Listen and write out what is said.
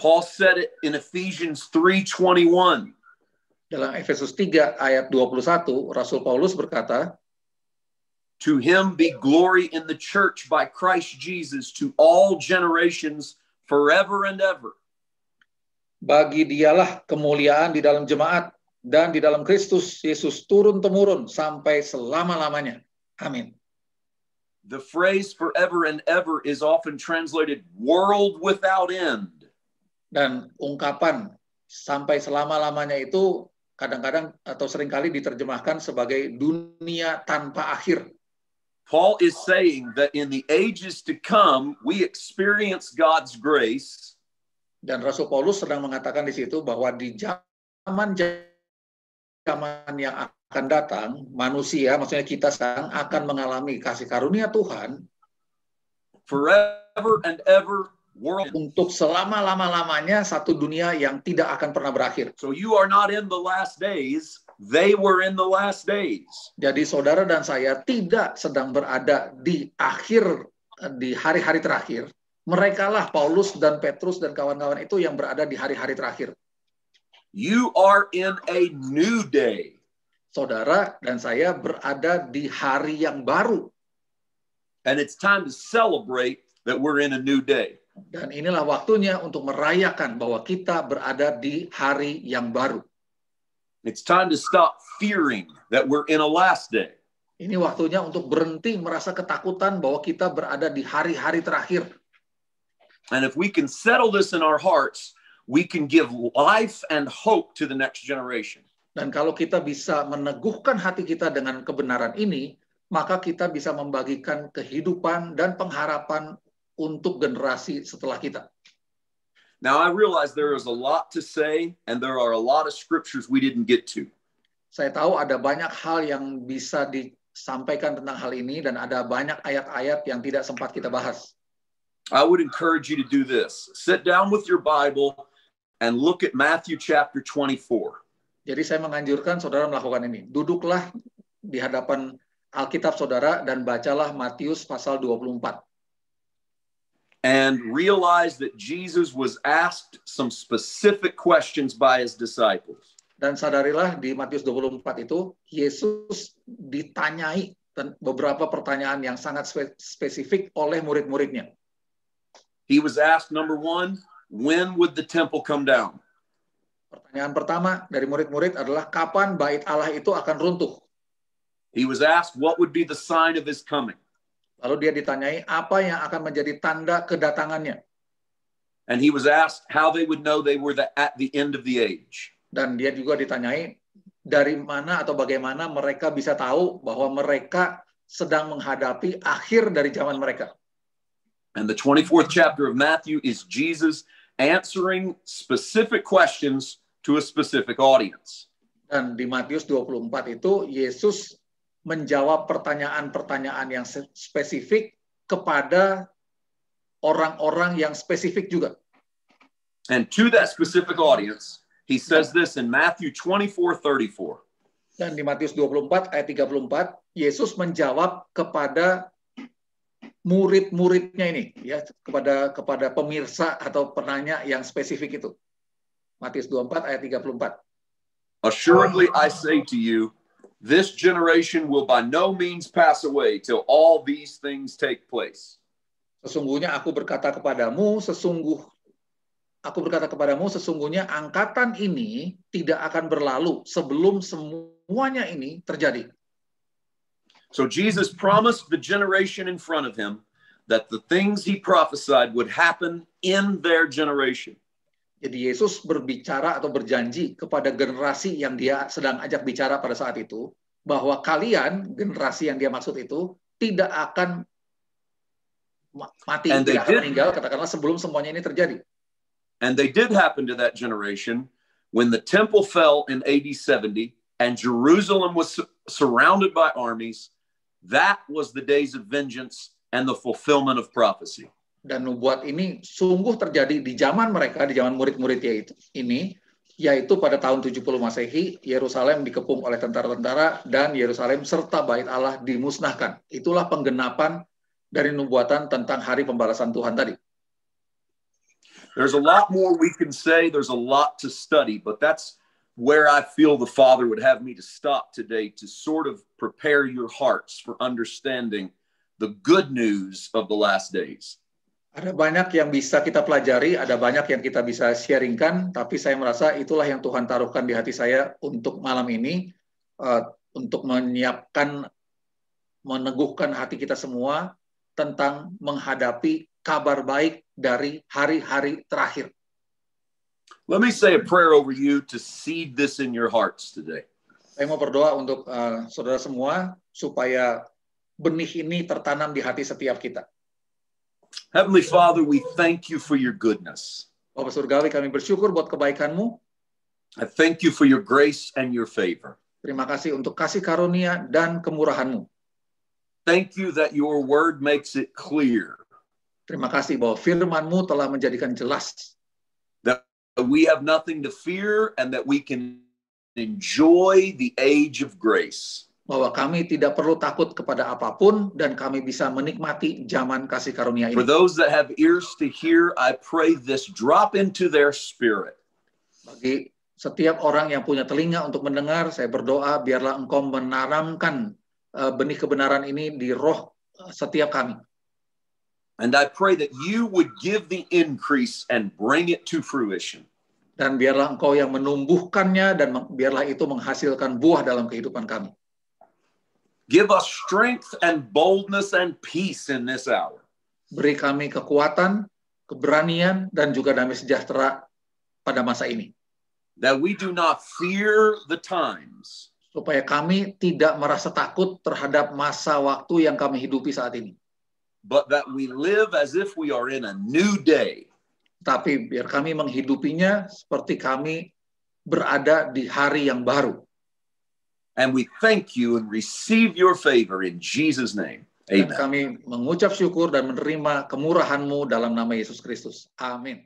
Paul said it in Ephesians 3:21. Dalam Efesus 3 ayat 21, Rasul Paulus berkata, To him be glory in the church by Christ Jesus to all generations forever and ever. bagi dialah kemuliaan di dalam jemaat dan di dalam Kristus Yesus turun-temurun sampai selama-lamanya. Amin. The phrase forever and ever is often translated world without end. Dan ungkapan sampai selama-lamanya itu kadang-kadang atau seringkali diterjemahkan sebagai dunia tanpa akhir. Paul is saying that in the ages to come, we experience God's grace. Dan Rasul Paulus sedang mengatakan di situ bahwa di zaman yang akan datang, manusia, maksudnya kita sekarang akan mengalami kasih karunia Tuhan Forever and ever, world. untuk selama-lama-lamanya, satu dunia yang tidak akan pernah berakhir. So you are not in the last days. They were in the last days. Jadi saudara dan saya tidak sedang berada di akhir, di hari-hari terakhir. Merekalah Paulus dan Petrus dan kawan-kawan itu yang berada di hari-hari terakhir. You are in a new day. Saudara dan saya berada di hari yang baru. And it's time to celebrate that we're in a new day. Dan inilah waktunya untuk merayakan bahwa kita berada di hari yang baru. It's time to stop fearing that we're in a last day. Ini waktunya untuk berhenti merasa ketakutan bahwa kita berada di hari-hari terakhir. And if we can settle this in our hearts, we can give life and hope to the next generation. Dan kalau kita bisa meneguhkan hati kita dengan kebenaran ini, maka kita bisa membagikan kehidupan dan pengharapan untuk generasi setelah kita. Now, I realize there is a lot to say, and there are a lot of scriptures we didn't get to. Saya tahu ada banyak hal yang bisa disampaikan tentang hal ini, dan ada banyak ayat-ayat yang tidak sempat kita bahas. I would encourage you to do this. Sit down with your Bible and look at Matthew chapter 24. Jadi saya menganjurkan saudara melakukan ini. Duduklah di hadapan Alkitab saudara dan bacalah Matius pasal 24. And realize that Jesus was asked some specific questions by his disciples. Dan sadarilah di Matius 24 itu, Yesus ditanyai beberapa pertanyaan yang sangat spesifik oleh murid-muridnya. He was asked, number one, when would the temple come down? Pertanyaan pertama dari murid-murid adalah kapan bait Allah itu akan runtuh? He was asked, what would be the sign of his coming? Lalu dia ditanyai apa yang akan menjadi tanda kedatangannya. And he was asked how they would know they were at the end of the age. Dan dia juga ditanyai dari mana atau bagaimana mereka bisa tahu bahwa mereka sedang menghadapi akhir dari zaman mereka. And the 24th chapter of Matthew is Jesus answering specific questions to a specific audience. Dan di Matius 24 itu Yesus menjawab pertanyaan-pertanyaan yang spesifik kepada orang-orang yang spesifik juga. And to that specific audience, he says this in Matthew 24:34. Dan di Matius 24 ayat 34, Yesus menjawab kepada murid-muridnya ini, ya, kepada pemirsa atau penanya yang spesifik itu. Matius 24 ayat 34. Assuredly I say to you, this generation will by no means pass away till all these things take place. Sesungguhnya aku berkata kepadamu, sesungguhnya angkatan ini tidak akan berlalu sebelum semuanya ini terjadi. So Jesus promised the generation in front of him that the things he prophesied would happen in their generation. Jadi Yesus berbicara atau berjanji kepada generasi yang dia sedang ajak bicara pada saat itu, bahwa kalian, generasi yang dia maksud itu, tidak akan mati, tidak akan meninggal, katakanlah sebelum semuanya ini terjadi. And they did happen to that generation when the temple fell in AD 70 and Jerusalem was surrounded by armies. That was the days of vengeance and the fulfillment of prophecy. Dan nubuat ini sungguh terjadi di zaman mereka, di zaman murid-muridnya ini, yaitu pada tahun 70 Masehi, Yerusalem dikepung oleh tentara-tentara dan Yerusalem serta bait Allah dimusnahkan. Itulah penggenapan dari nubuatan tentang hari pembalasan Tuhan tadi. There's a lot more we can say. There's a lot to study, but that's where I feel the Father would have me to stop today, to sort of prepare your hearts for understanding the good news of the last days. Ada banyak yang bisa kita pelajari, ada banyak yang kita bisa sharingkan, tapi saya merasa itulah yang Tuhan taruhkan di hati saya untuk malam ini, untuk menyiapkan, meneguhkan hati kita semua tentang menghadapi kabar baik dari hari-hari terakhir. Let me say a prayer over you to seed this in your hearts today. Saya mau berdoa untuk saudara semua supaya benih ini tertanam di hati setiap kita. Heavenly Father, we thank you for your goodness. Bapa Surgawi, kami bersyukur buat kebaikan-Mu. I thank you for your grace and your favor. Terima kasih untuk kasih karunia dan kemurahan-Mu. Thank you that your word makes it clear. Terima kasih bahwa firman-Mu telah menjadikan jelas That we have nothing to fear and that we can enjoy the age of grace. bahwa kami tidak perlu takut kepada apapun dan kami bisa menikmati zaman kasih karunia For ini. those that have ears to hear, I pray this drop into their spirit. Bagi setiap orang yang punya telinga untuk mendengar, saya berdoa biarlah Engkau menanamkan benih kebenaran ini di roh setiap kami. And I pray that you would give the increase and bring it to fruition. Dan biarlah Engkau yang menumbuhkannya dan biarlah itu menghasilkan buah dalam kehidupan kami. Give us strength and boldness and peace in this hour. Beri kami kekuatan, keberanian, dan juga damai sejahtera pada masa ini. That we do not fear the times. Supaya kami tidak merasa takut terhadap masa waktu yang kami hidupi saat ini. But that we live as if we are in a new day. Tapi biar kami menghidupinya seperti kami berada di hari yang baru. And we thank you and receive your favor in Jesus' name. Dan Amen. kami mengucap syukur dan menerima kemurahan-Mu dalam nama Yesus Kristus. Amin.